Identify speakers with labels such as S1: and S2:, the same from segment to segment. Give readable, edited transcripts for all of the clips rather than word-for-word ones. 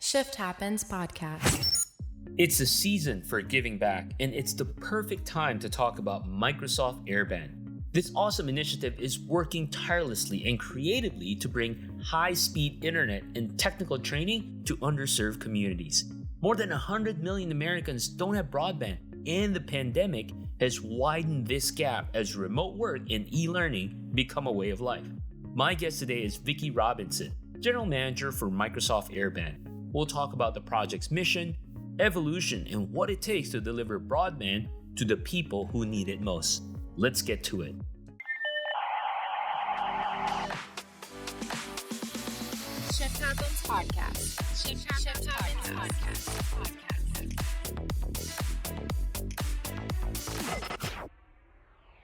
S1: Shift Happens podcast.
S2: It's the season for giving back, and it's the perfect time to talk about Microsoft Airband. This awesome initiative is working tirelessly and creatively to bring high-speed internet and technical training to underserved communities. More than 100 million Americans don't have broadband, and the pandemic has widened this gap as remote work and e-learning become a way of life. My guest today is Vickie Robinson, General Manager for Microsoft Airband. We'll talk about the project's mission, evolution, and what it takes to deliver broadband to the people who need it most. Let's get to it.
S1: Shift Happens podcast. Shift Happens podcast.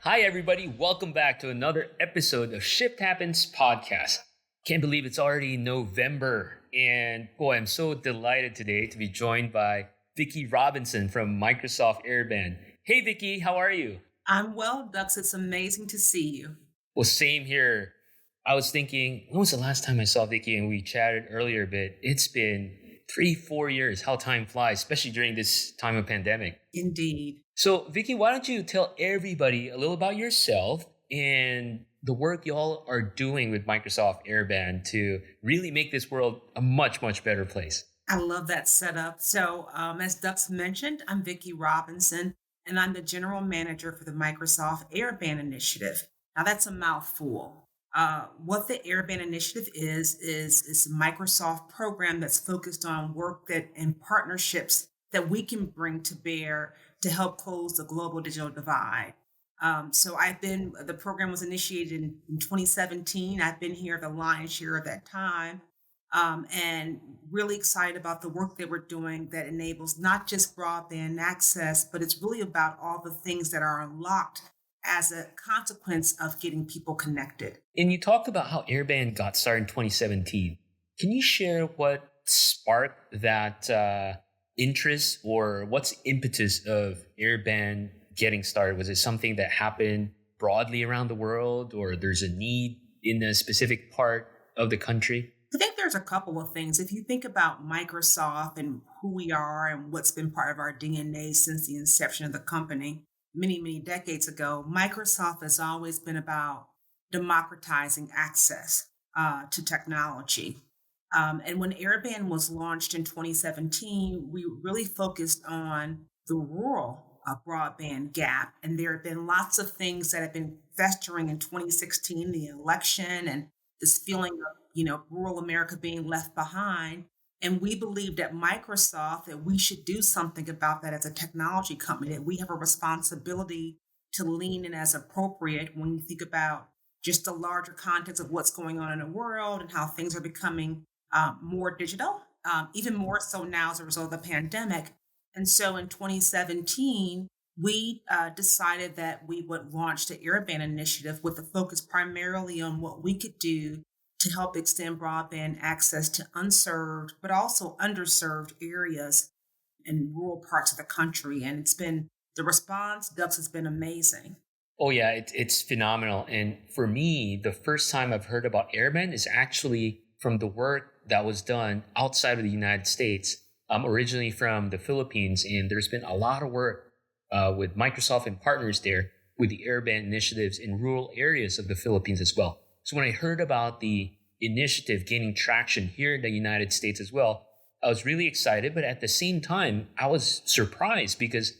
S2: Hi, everybody. Welcome back to another episode of Shift Happens podcast. Can't believe it's already November. And boy, I'm so delighted today to be joined by Vickie Robinson from Microsoft Airband. Hey, Vickie, how are you?
S3: I'm well, Dux. It's amazing to see you.
S2: Well, same here. I was thinking, when was the last time I saw Vickie? And we chatted earlier a bit. It's been 3-4 years, how time flies, especially during this time of pandemic.
S3: Indeed.
S2: So, Vickie, why don't you tell everybody a little about yourself and the work y'all are doing with Microsoft Airband to really make this world a much, much better place.
S3: I love that setup. So, as Dux mentioned, I'm Vickie Robinson, and I'm the General Manager for the Microsoft Airband Initiative. Now, that's a mouthful. What the Airband Initiative is a Microsoft program that's focused on work and partnerships that we can bring to bear to help close the global digital divide. The program was initiated in 2017. I've been here the lion's share of that time, and really excited about the work that we're doing that enables not just broadband access, but it's really about all the things that are unlocked as a consequence of getting people connected.
S2: And you talked about how Airband got started in 2017. Can you share what sparked that interest, or what's the impetus of Airband getting started? Was it something that happened broadly around the world, or there's a need in a specific part of the country?
S3: I think there's a couple of things. If you think about Microsoft and who we are and what's been part of our DNA since the inception of the company many, many decades ago, Microsoft has always been about democratizing access to technology. And when Airband was launched in 2017, we really focused on the rural broadband gap. And there have been lots of things that have been festering in 2016, the election and this feeling of, rural America being left behind. And we believed at Microsoft that we should do something about that as a technology company, that we have a responsibility to lean in as appropriate when you think about just the larger context of what's going on in the world and how things are becoming more digital, even more so now as a result of the pandemic. And so in 2017, we decided that we would launch the Airband initiative with a focus primarily on what we could do to help extend broadband access to unserved, but also underserved areas in rural parts of the country. And the response, Dux, has been amazing.
S2: Oh yeah, it's phenomenal. And for me, the first time I've heard about Airband is actually from the work that was done outside of the United States. I'm originally from the Philippines, and there's been a lot of work with Microsoft and partners there with the Airband initiatives in rural areas of the Philippines as well. So when I heard about the initiative gaining traction here in the United States as well, I was really excited, but at the same time, I was surprised because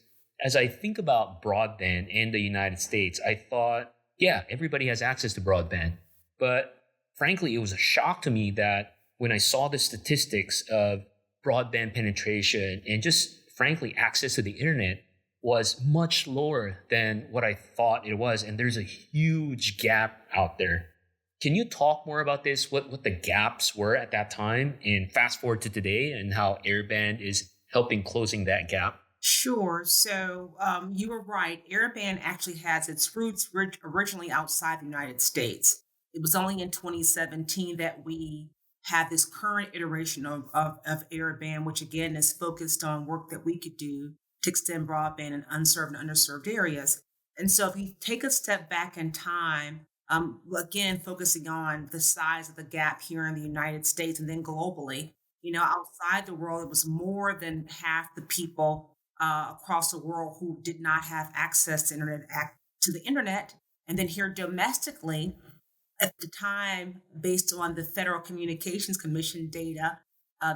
S2: as I think about broadband in the United States, I thought, yeah, everybody has access to broadband. But frankly, it was a shock to me that when I saw the statistics of broadband penetration and just frankly access to the internet was much lower than what I thought it was. And there's a huge gap out there. Can you talk more about this, what the gaps were at that time, and fast forward to today and how Airband is helping closing that gap?
S3: Sure. So you were right. Airband actually has its roots originally outside the United States. It was only in 2017 that we had this current iteration of Airband, which again is focused on work that we could do to extend broadband in unserved and underserved areas. And so if you take a step back in time, again, focusing on the size of the gap here in the United States and then globally, Outside the world, it was more than half the people across the world who did not have access to the internet. And then here domestically, at the time, based on the Federal Communications Commission data,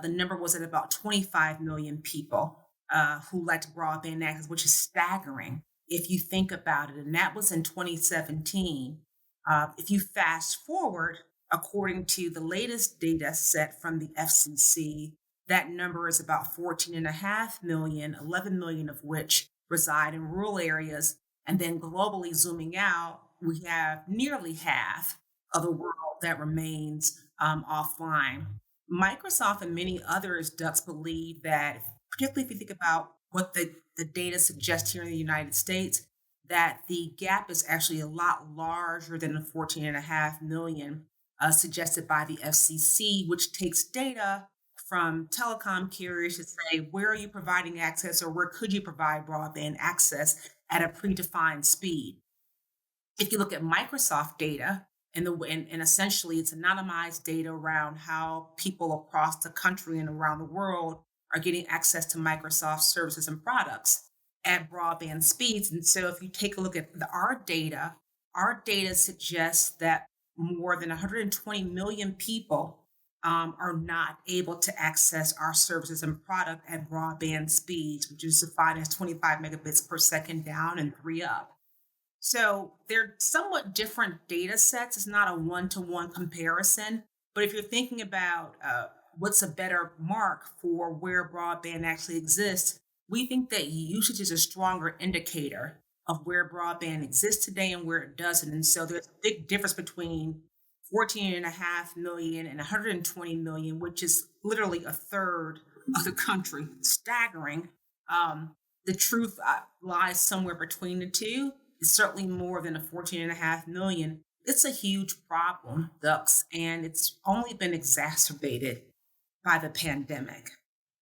S3: the number was at about 25 million people who lacked broadband access, which is staggering if you think about it. And that was in 2017. If you fast forward, according to the latest data set from the FCC, that number is about 14.5 million, 11 million of which reside in rural areas. And then globally zooming out, we have nearly half of the world that remains offline. Microsoft and many others, Dux, believe that, particularly if you think about what the data suggests here in the United States, that the gap is actually a lot larger than the 14.5 million suggested by the FCC, which takes data from telecom carriers to say, where are you providing access or where could you provide broadband access at a predefined speed? If you look at Microsoft data, and essentially it's anonymized data around how people across the country and around the world are getting access to Microsoft services and products at broadband speeds. And so if you take a look at our data suggests that more than 120 million people are not able to access our services and product at broadband speeds, which is defined as 25 megabits per second down and 3 up. So they're somewhat different data sets. It's not a one-to-one comparison. But if you're thinking about what's a better mark for where broadband actually exists, we think that usage is a stronger indicator of where broadband exists today and where it doesn't. And so there's a big difference between 14.5 million and 120 million, which is literally a third of the country. Staggering. The truth lies somewhere between the two. It's certainly more than a 14.5 million. It's a huge problem, Dux, and it's only been exacerbated by the pandemic.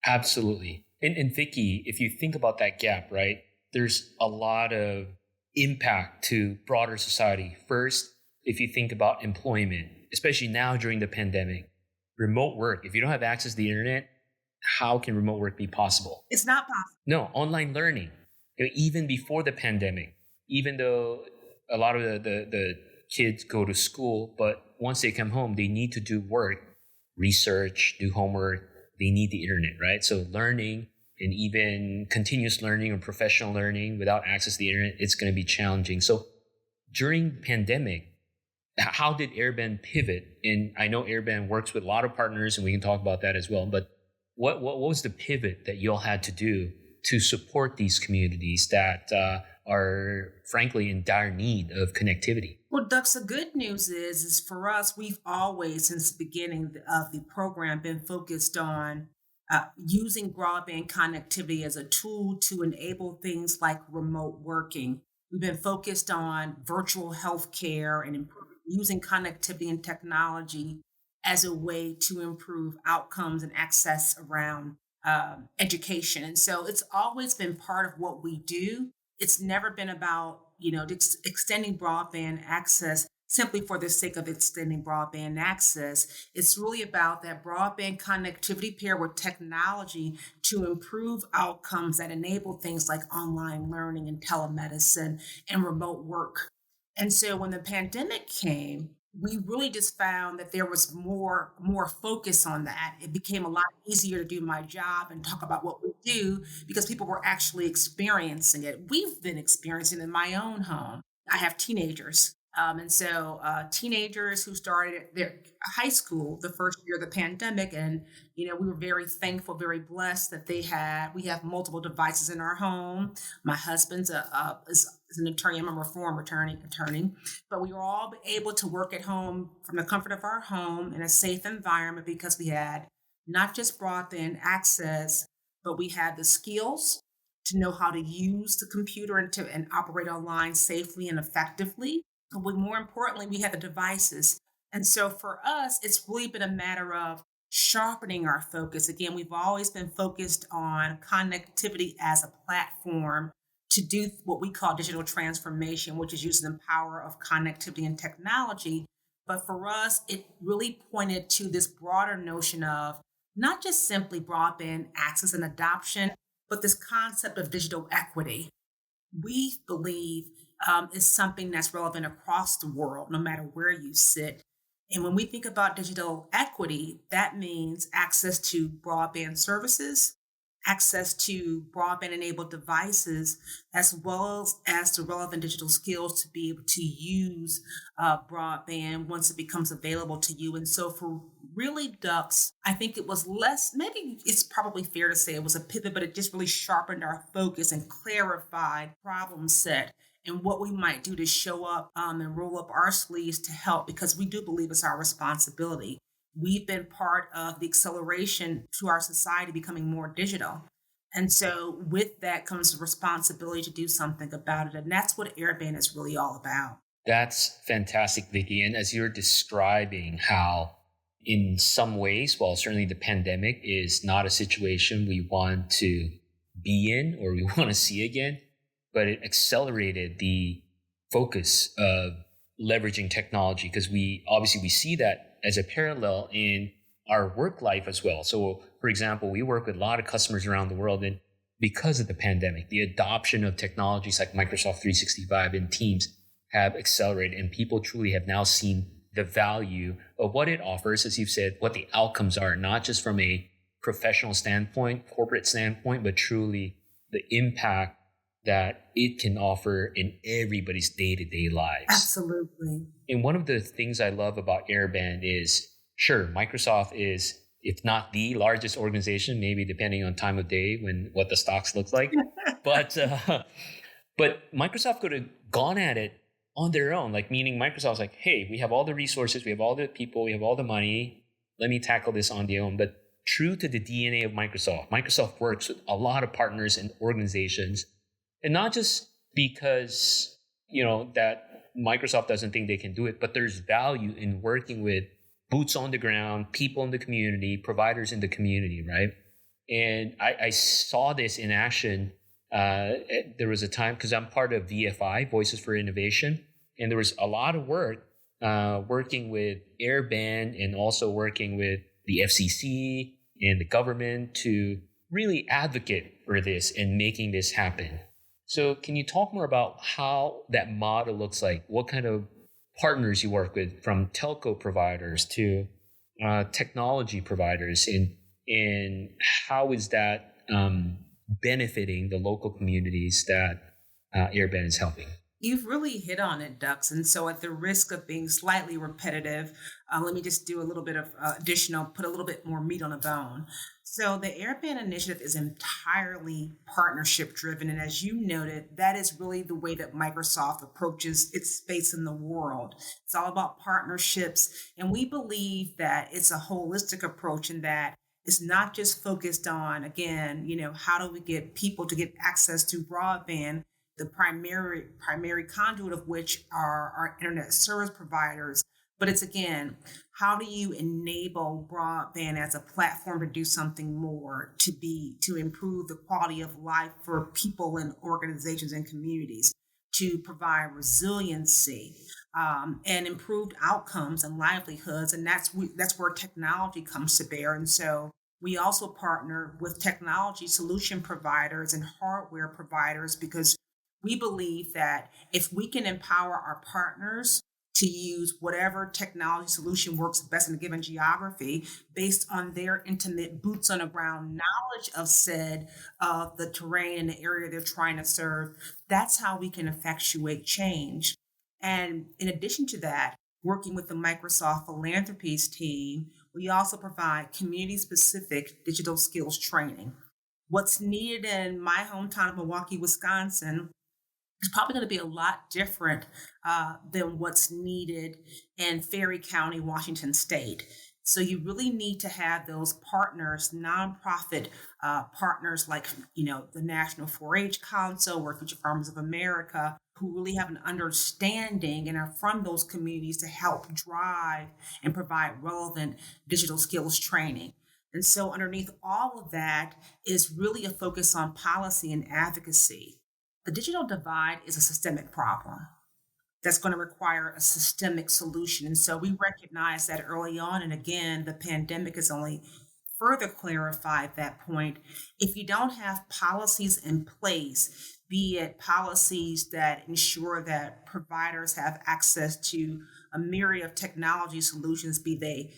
S2: Absolutely. And Vickie, if you think about that gap, right, there's a lot of impact to broader society. First, if you think about employment, especially now during the pandemic, remote work, if you don't have access to the internet, how can remote work be possible?
S3: It's not possible.
S2: No, online learning. Even before the pandemic, even though a lot of the kids go to school, but once they come home, they need to do work, research, do homework. They need the internet, right? So learning and even continuous learning or professional learning without access to the internet, it's going to be challenging. So during the pandemic, how did Airband pivot? And I know Airband works with a lot of partners, and we can talk about that as well. But what was the pivot that you all had to do to support these communities that are frankly in dire need of connectivity?
S3: Well, Dux, the good news is for us, we've always, since the beginning of the program, been focused on using broadband connectivity as a tool to enable things like remote working. We've been focused on virtual healthcare and using connectivity and technology as a way to improve outcomes and access around education. And so it's always been part of what we do. It's never been about, extending broadband access simply for the sake of extending broadband access. It's really about that broadband connectivity paired with technology to improve outcomes that enable things like online learning and telemedicine and remote work. And so when the pandemic came, we really just found that there was more focus on that. It became a lot easier to do my job and talk about what we do because people were actually experiencing it. We've been experiencing it in my own home. I have teenagers. And so teenagers who started their high school the first year of the pandemic. And, we were very thankful, very blessed that we have multiple devices in our home. My husband's is an attorney. I'm a reform attorney, but we were all able to work at home from the comfort of our home in a safe environment because we had not just broadband access, but we had the skills to know how to use the computer and operate online safely and effectively. But more importantly, we had the devices. And so for us, it's really been a matter of sharpening our focus. Again, we've always been focused on connectivity as a platform to do what we call digital transformation, which is using the power of connectivity and technology. But for us, it really pointed to this broader notion of not just simply broadband access and adoption, but this concept of digital equity. We believe is something that's relevant across the world, no matter where you sit. And when we think about digital equity, that means access to broadband services, access to broadband enabled devices, as well as the relevant digital skills to be able to use broadband once it becomes available to you. And so for really ducks, I think it was less, maybe it's probably fair to say it was a pivot, but it just really sharpened our focus and clarified problem set and what we might do to show up and roll up our sleeves to help, because we do believe it's our responsibility. We've been part of the acceleration to our society becoming more digital. And so with that comes the responsibility to do something about it. And that's what Airband is really all about.
S2: That's fantastic, Vickie. And as you're describing how in some ways, well, certainly the pandemic is not a situation we want to be in or we want to see again, but it accelerated the focus of leveraging technology, because we see that as a parallel in our work life as well. So for example, we work with a lot of customers around the world, and because of the pandemic, the adoption of technologies like Microsoft 365 and Teams have accelerated, and people truly have now seen the value of what it offers, as you've said, what the outcomes are, not just from a professional standpoint, corporate standpoint, but truly the impact that it can offer in everybody's day-to-day lives.
S3: Absolutely.
S2: And one of the things I love about Airband is, sure, Microsoft is, if not the largest organization, maybe depending on time of day when what the stocks looks like, but Microsoft could have gone at it on their own, like meaning Microsoft's like, hey, we have all the resources, we have all the people, we have all the money, let me tackle this on their own. But true to the DNA of Microsoft, Microsoft works with a lot of partners and organizations. And not just because, that Microsoft doesn't think they can do it, but there's value in working with boots on the ground, people in the community, providers in the community, right? And I saw this in action. There was a time, because I'm part of VFI, Voices for Innovation, and there was a lot of work working with Airband and also working with the FCC and the government to really advocate for this and making this happen. So can you talk more about how that model looks like? What kind of partners you work with, from telco providers to technology providers, and how is that benefiting the local communities that Airband is helping?
S3: You've really hit on it, Dux. And so at the risk of being slightly repetitive, let me just do a little bit of put a little bit more meat on the bone. So the Airband initiative is entirely partnership driven. And as you noted, that is really the way that Microsoft approaches its space in the world. It's all about partnerships. And we believe that it's a holistic approach, in that it's not just focused on, again, how do we get people to get access to broadband, the primary conduit of which are our internet service providers. But it's, again, how do you enable broadband as a platform to do something more, to improve the quality of life for people and organizations and communities, to provide resiliency and improved outcomes and livelihoods. And that's where technology comes to bear. And so we also partner with technology solution providers and hardware providers, because we believe that if we can empower our partners to use whatever technology solution works best in a given geography based on their intimate boots on the ground knowledge of the terrain and the area they're trying to serve, that's how we can effectuate change. And in addition to that, working with the Microsoft Philanthropies team, we also provide community-specific digital skills training. What's needed in my hometown of Milwaukee, Wisconsin, is probably going to be a lot different than what's needed in Ferry County, Washington State. So you really need to have those partners, nonprofit partners like, the National 4-H Council or Future Farmers of America, who really have an understanding and are from those communities to help drive and provide relevant digital skills training. And so underneath all of that is really a focus on policy and advocacy. The digital divide is a systemic problem that's going to require a systemic solution. And so we recognize that early on. And again, the pandemic has only further clarify that point, if you don't have policies in place, be it policies that ensure that providers have access to a myriad of technology solutions, be they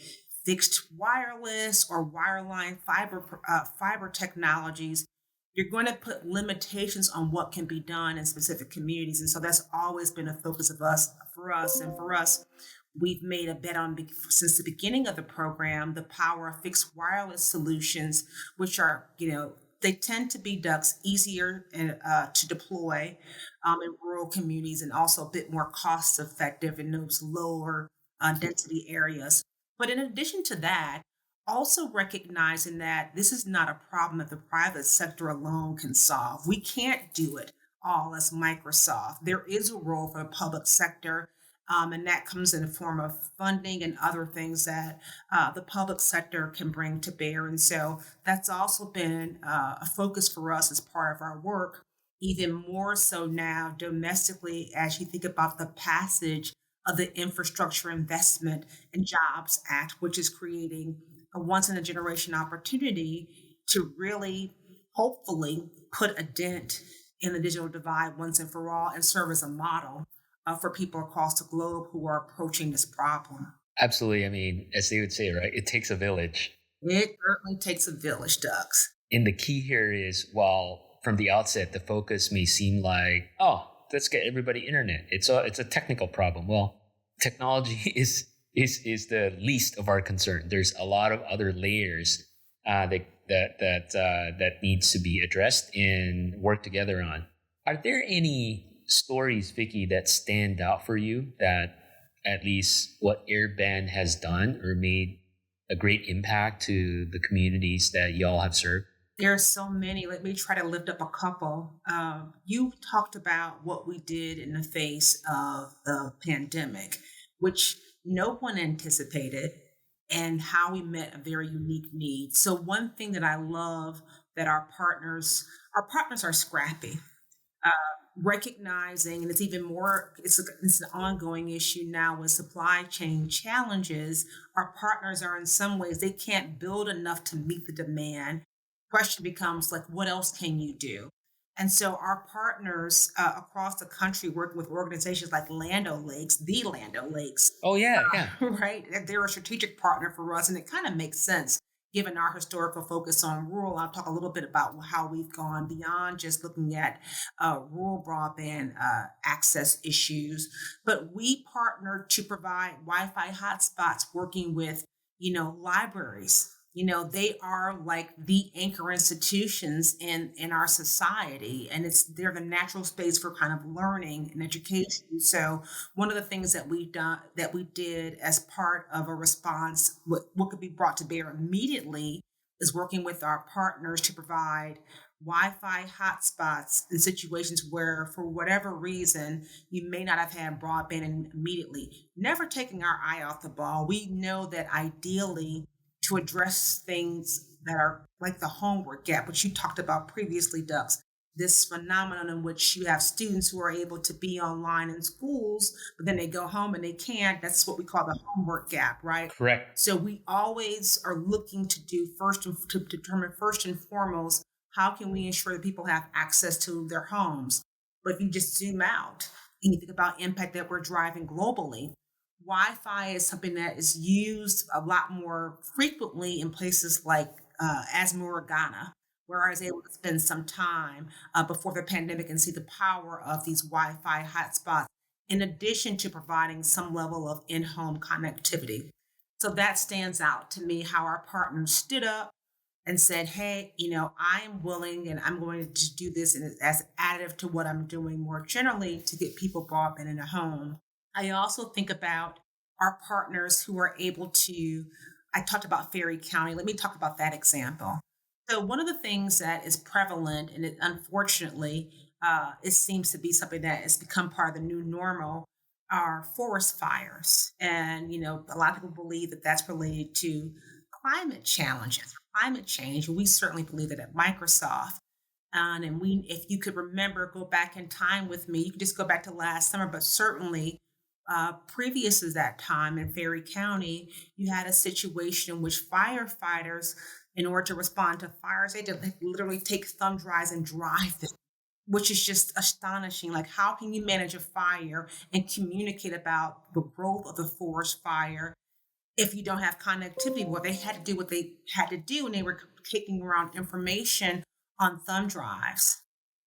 S3: fixed wireless or wireline fiber technologies, you're going to put limitations on what can be done in specific communities. And so that's always been a focus of us for us. And for us, we've made a bet on since the beginning of the program, the power of fixed wireless solutions, which are, they tend to be ducts easier to deploy in rural communities and also a bit more cost effective in those lower density areas. But in addition to that, also recognizing that this is not a problem that the private sector alone can solve. We can't do it all as Microsoft. There is a role for the public sector, and that comes in the form of funding and other things that the public sector can bring to bear. And so that's also been a focus for us as part of our work, even more so now domestically as you think about the passage of the Infrastructure Investment and Jobs Act, which is creating a once in a generation opportunity to really, hopefully, put a dent in the digital divide once and for all and serve as a model for people across the globe who are approaching this problem.
S2: Absolutely. I mean, as they would say, right, it takes a village.
S3: It certainly takes a village, Doug's.
S2: And the key here is, while from the outset, the focus may seem like, oh, let's get everybody internet. It's a technical problem. Well, technology is the least of our concern. There's a lot of other layers that needs to be addressed and worked together on. Are there any stories, Vickie, that stand out for you that at least what Airband has done or made a great impact to the communities that y'all have served?
S3: There are so many. Let me try to lift up a couple. You talked about what we did in the face of the pandemic, which no one anticipated, and how we met a very unique need. So one thing that I love that our partners are scrappy. Recognizing, and it's even more, it's an ongoing issue now with supply chain challenges. Our partners are in some ways, they can't build enough to meet the demand. Question becomes like, what else can you do? And so our partners across the country working with organizations like Land O'Lakes.
S2: Oh, yeah.
S3: Right? They're a strategic partner for us, and it kind of makes sense given our historical focus on rural. I'll talk a little bit about how we've gone beyond just looking at rural broadband access issues, but we partner to provide Wi-Fi hotspots working with, libraries. They are like the anchor institutions in our society, and they're the natural space for kind of learning and education. So one of the things that we did as part of a response, what could be brought to bear immediately, is working with our partners to provide Wi-Fi hotspots in situations where, for whatever reason, you may not have had broadband immediately. Never taking our eye off the ball. We know that ideally, to address things that are like the homework gap, which you talked about previously, Dux, this phenomenon in which you have students who are able to be online in schools, but then they go home and they can't. That's what we call the homework gap, right?
S2: Correct.
S3: So we always are looking to determine first and foremost, how can we ensure that people have access to their homes? But if you just zoom out and you think about impact that we're driving globally, Wi-Fi is something that is used a lot more frequently in places like Asmura, Ghana, where I was able to spend some time before the pandemic and see the power of these Wi-Fi hotspots, in addition to providing some level of in-home connectivity. So that stands out to me, how our partners stood up and said, hey, I am willing and I'm going to do this as additive to what I'm doing more generally to get people broadband in a home. I also think about our partners who are able to, I talked about Ferry County. Let me talk about that example. So one of the things that is prevalent, and unfortunately, it seems to be something that has become part of the new normal, are forest fires. And, a lot of people believe that that's related to climate change. We certainly believe that at Microsoft. And if you could remember, go back in time with me, you could just go back to last summer, but certainly previous to that time in Ferry County, you had a situation in which firefighters in order to respond to fires. They had to literally take thumb drives and drive them, which is just astonishing. Like, how can you manage a fire and communicate about the growth of the forest fire if you don't have connectivity? Well, they had to do what they had to do, and they were taking around information on thumb drives.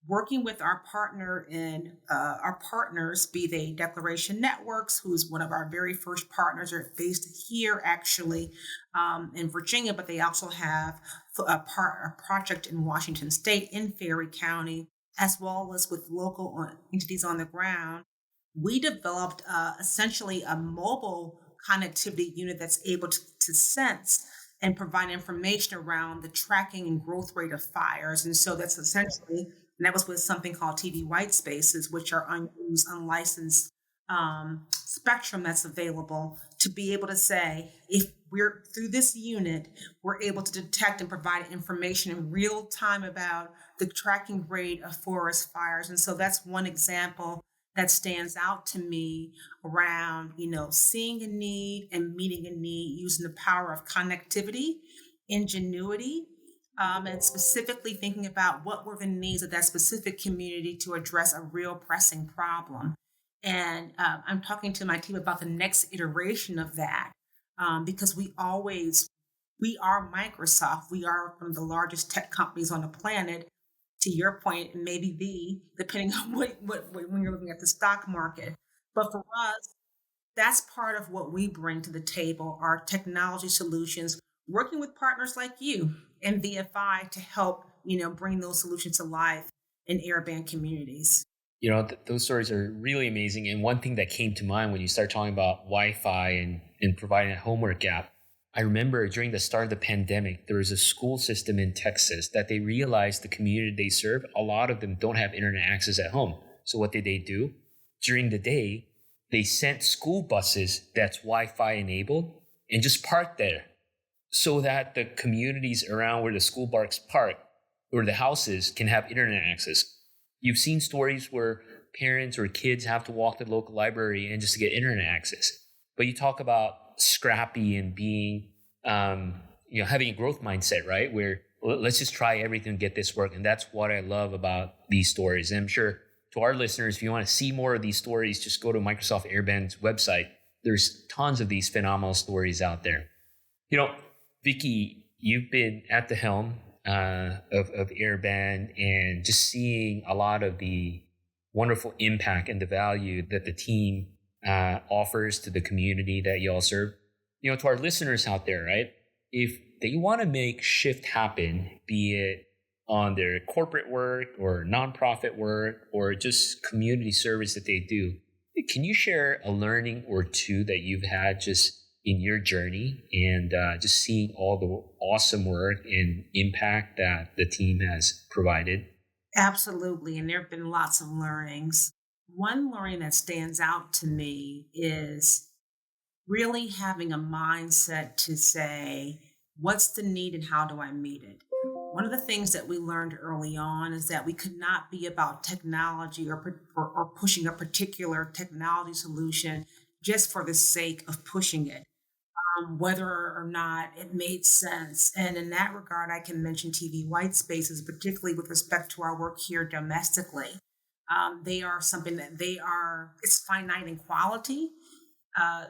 S3: Working with our partner in our partners, be they Declaration Networks, who's one of our very first partners, are based here actually in Virginia, but they also have a project in Washington State in Ferry County, as well as with local entities on the ground. We developed essentially a mobile connectivity unit that's able to sense and provide information around the tracking and growth rate of fires. And so that's essentially, and that was with something called TV white spaces, which are unused, unlicensed spectrum that's available to be able to say, if we're through this unit, we're able to detect and provide information in real time about the tracking rate of forest fires. And so that's one example that stands out to me around, seeing a need and meeting a need using the power of connectivity, ingenuity, and specifically thinking about what were the needs of that specific community to address a real pressing problem. And I'm talking to my team about the next iteration of that because we are Microsoft. We are one of the largest tech companies on the planet. To your point, maybe depending on what when you're looking at the stock market. But for us, that's part of what we bring to the table, our technology solutions, working with partners like you and VFI to help, bring those solutions to life in Airband communities.
S2: Those stories are really amazing. And one thing that came to mind when you start talking about Wi-Fi and providing a homework app, I remember during the start of the pandemic, there was a school system in Texas that they realized the community they serve, a lot of them don't have internet access at home. So what did they do? During the day, they sent school buses that's Wi-Fi enabled and just parked there so that the communities around where the school bus park or the houses can have internet access. You've seen stories where parents or kids have to walk to the local library and just to get internet access. But you talk about scrappy and being, having a growth mindset, right? Where let's just try everything and get this work. And that's what I love about these stories. And I'm sure to our listeners, if you want to see more of these stories, just go to Microsoft Airband's website. There's tons of these phenomenal stories out there. Vickie, you've been at the helm of Airband and just seeing a lot of the wonderful impact and the value that the team offers to the community that you all serve. To our listeners out there, right? If they want to make shift happen, be it on their corporate work or nonprofit work or just community service that they do, can you share a learning or two that you've had just in your journey and just seeing all the awesome work and impact that the team has provided?
S3: Absolutely. And there have been lots of learnings. One learning that stands out to me is really having a mindset to say, what's the need and how do I meet it? One of the things that we learned early on is that we could not be about technology or pushing a particular technology solution just for the sake of pushing it, whether or not it made sense. And in that regard, I can mention TV white spaces, particularly with respect to our work here domestically. They are something that it's finite in quality.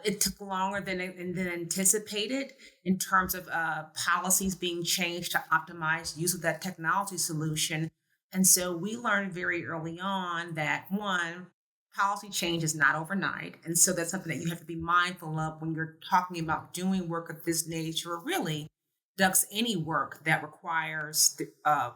S3: It took longer than anticipated in terms of policies being changed to optimize use of that technology solution. And so we learned very early on that, one, policy change is not overnight. And so that's something that you have to be mindful of when you're talking about doing work of this nature, or really does any work that requires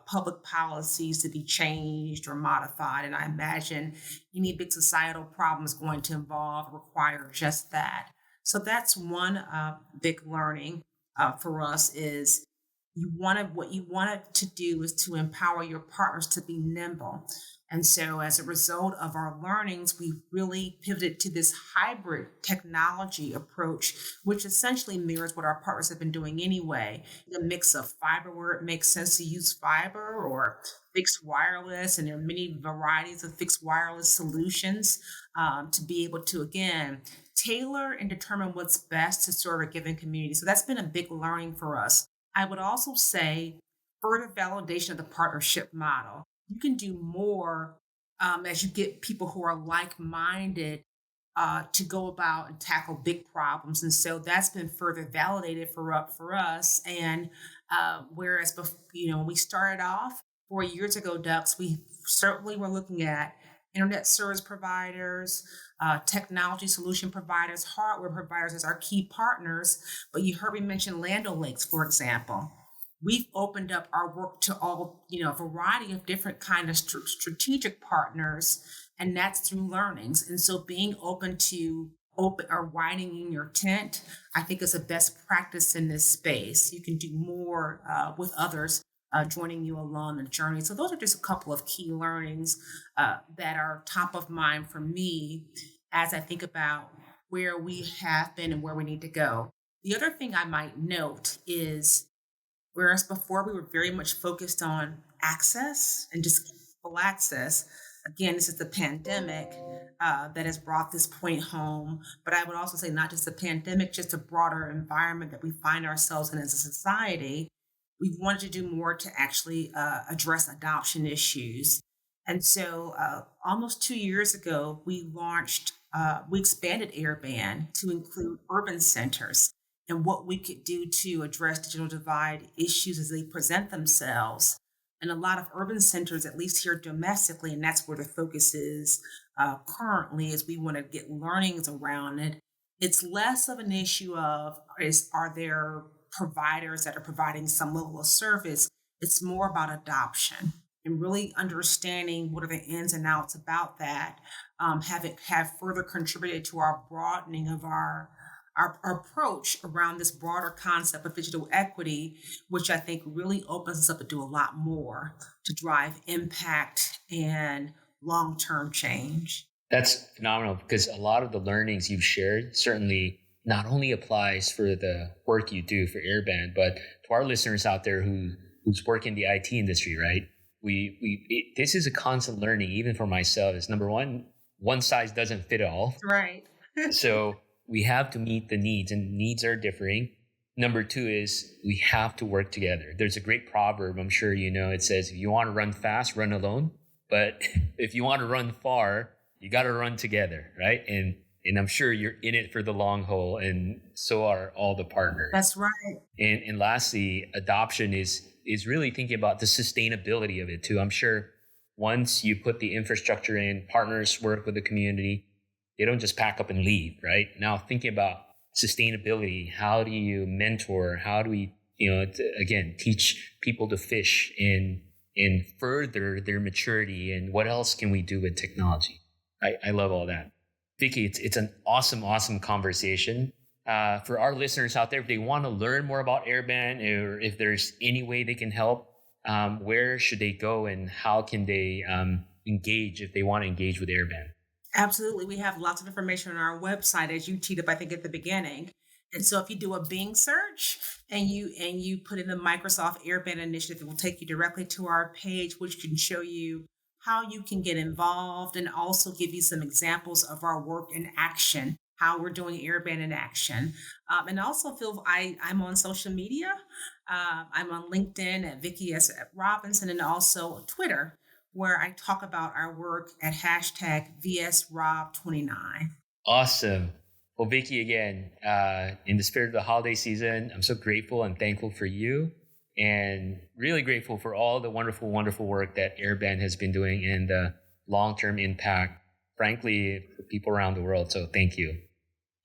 S3: public policies to be changed or modified. And I imagine any big societal problem is going to require just that. So that's one big learning for us is what you want to do is to empower your partners to be nimble. And so as a result of our learnings, we really pivoted to this hybrid technology approach, which essentially mirrors what our partners have been doing anyway. The mix of fiber where it makes sense to use fiber or fixed wireless, and there are many varieties of fixed wireless solutions to be able to, again, tailor and determine what's best to serve a given community. So that's been a big learning for us. I would also say further validation of the partnership model. You can do more as you get people who are like minded to go about and tackle big problems. And so that's been further validated for us. And whereas, when we started off 4 years ago, Dux, we certainly were looking at internet service providers, technology solution providers, hardware providers as our key partners. But you heard me mention Land O'Lakes, for example. We've opened up our work to all, a variety of different kind of strategic partners, and that's through learnings. And so being open to open or widening your tent, I think is a best practice in this space. You can do more with others joining you along the journey. So those are just a couple of key learnings that are top of mind for me as I think about where we have been and where we need to go. The other thing I might note is, whereas before we were very much focused on access and just full access, again, this is the pandemic that has brought this point home. But I would also say not just the pandemic, just a broader environment that we find ourselves in as a society. We wanted to do more to actually address adoption issues. And so almost 2 years ago, we expanded Airband to include urban centers and what we could do to address digital divide issues as they present themselves. And a lot of urban centers, at least here domestically, and that's where the focus is currently, is we want to get learnings around it. It's less of an issue of are there providers that are providing some level of service. It's more about adoption and really understanding what are the ins and outs about that. Have further contributed to our broadening of our approach around this broader concept of digital equity, which I think really opens us up to do a lot more to drive impact and long-term change.
S2: That's phenomenal, because a lot of the learnings you've shared certainly not only applies for the work you do for Airband, but to our listeners out there who's work in the IT industry, right? This is a constant learning, even for myself. Is number one size doesn't fit all.
S3: Right.
S2: So we have to meet the needs, and needs are differing. Number two is we have to work together. There's a great proverb, I'm sure you know, it says, if you want to run fast, run alone. But if you want to run far, you got to run together, right? And I'm sure you're in it for the long haul, and so are all the partners.
S3: That's right.
S2: And lastly, adoption is really thinking about the sustainability of it too. I'm sure once you put the infrastructure in, partners work with the community, they don't just pack up and leave, right? Now thinking about sustainability, how do you mentor? How do we, again, teach people to fish and further their maturity, and what else can we do with technology? I love all that. Vickie, it's an awesome conversation. For our listeners out there, if they want to learn more about Airband, or if there's any way they can help, where should they go, and how can they engage if they want to engage with Airband?
S3: Absolutely. We have lots of information on our website, as you teed up, I think, at the beginning. And so if you do a Bing search and you put in the Microsoft Airband initiative, it will take you directly to our page, which can show you how you can get involved and also give you some examples of our work in action, how we're doing Airband in action. And also I'm on social media. I'm on LinkedIn at Vickie S. Robinson, and also Twitter, where I talk about our work at #VSRob29.
S2: Awesome. Well, Vickie, again, in the spirit of the holiday season, I'm so grateful and thankful for you, and really grateful for all the wonderful work that Airband has been doing, and the long-term impact, frankly, for people around the world. So thank you.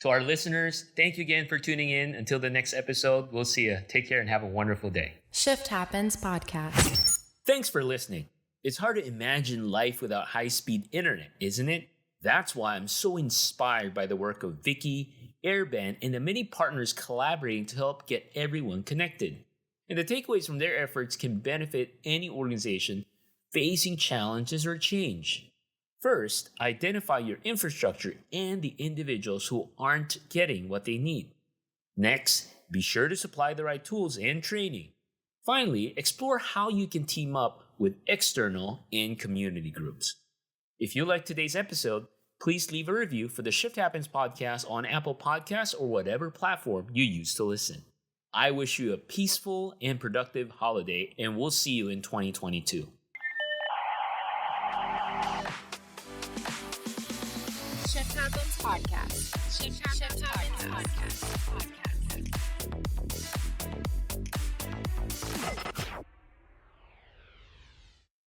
S2: To our listeners, thank you again for tuning in. Until the next episode, we'll see you. Take care and have a wonderful day.
S1: Shift Happens Podcast.
S2: Thanks for listening. It's hard to imagine life without high-speed internet, isn't it? That's why I'm so inspired by the work of Vickie, Airband, and the many partners collaborating to help get everyone connected. And the takeaways from their efforts can benefit any organization facing challenges or change. First, identify your infrastructure and the individuals who aren't getting what they need. Next, be sure to supply the right tools and training. Finally, explore how you can team up with external and community groups. If you liked today's episode, please leave a review for the Shift Happens podcast on Apple Podcasts or whatever platform you use to listen. I wish you a peaceful and productive holiday, and we'll see you in 2022.
S1: Shift Happens Podcast. Shift Happens Podcast.